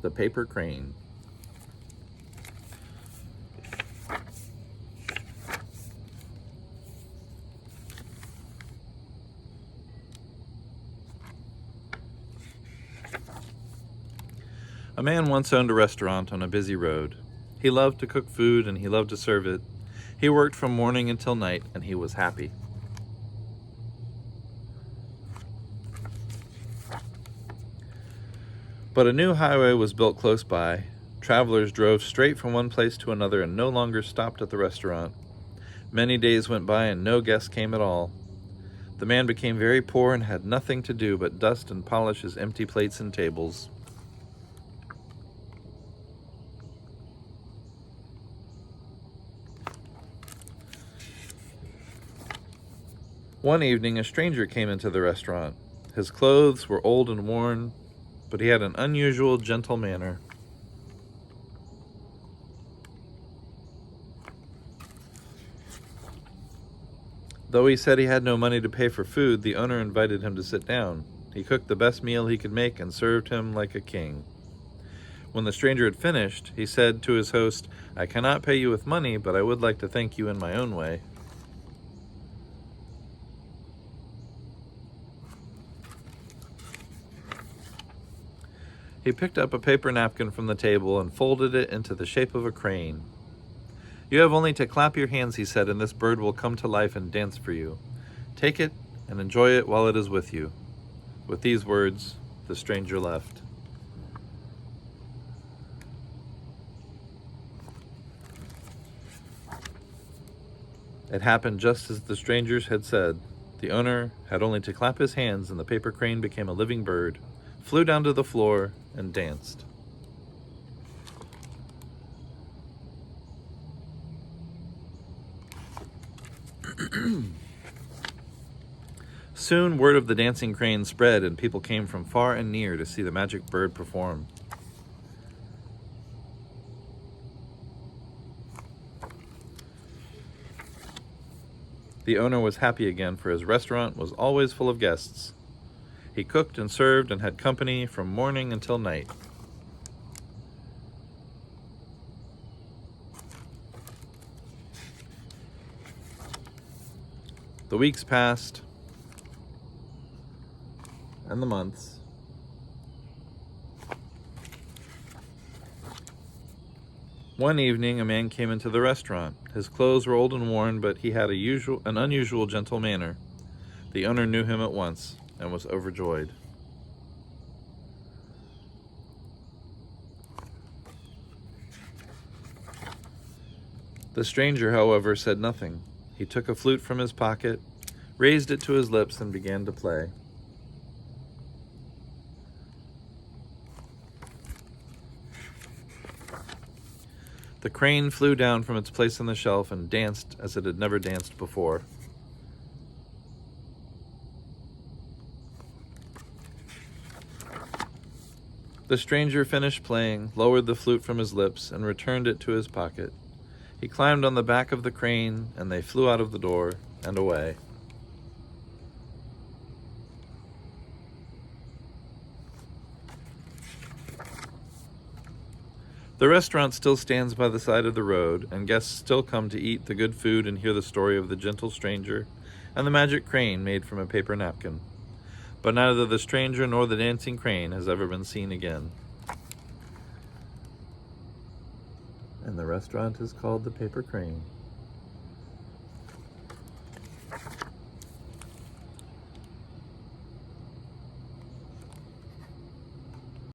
The Paper Crane. A man once owned a restaurant on a busy road. He loved to cook food and he loved to serve it. He worked from morning until night and he was happy. But a new highway was built close by. Travelers drove straight from one place to another and no longer stopped at the restaurant. Many days went by and no guests came at all. The man became very poor and had nothing to do but dust and polish his empty plates and tables. One evening, a stranger came into the restaurant. His clothes were old and worn, but he had an unusual, gentle manner. Though he said he had no money to pay for food, the owner invited him to sit down. He cooked the best meal he could make and served him like a king. When the stranger had finished, he said to his host, "I cannot pay you with money, but I would like to thank you in my own way." He picked up a paper napkin from the table and folded it into the shape of a crane. "You have only to clap your hands," he said, "and this bird will come to life and dance for you. Take it and enjoy it while it is with you." With these words, the stranger left. It happened just as the strangers had said. The owner had only to clap his hands and the paper crane became a living bird, flew down to the floor, and danced. Soon word of the dancing crane spread and people came from far and near to see the magic bird perform. The owner was happy again, for his restaurant was always full of guests. He cooked and served and had company from morning until night. The weeks passed, and the months. One evening, a man came into the restaurant. His clothes were old and worn, but he had an unusual gentle manner. The owner knew him at once and was overjoyed. The stranger, however, said nothing. He took a flute from his pocket, raised it to his lips, and began to play. The crane flew down from its place on the shelf and danced as it had never danced before. The stranger finished playing, lowered the flute from his lips, and returned it to his pocket. He climbed on the back of the crane, and they flew out of the door and away. The restaurant still stands by the side of the road, and guests still come to eat the good food and hear the story of the gentle stranger and the magic crane made from a paper napkin. But neither the stranger nor the dancing crane has ever been seen again. And the restaurant is called the Paper Crane.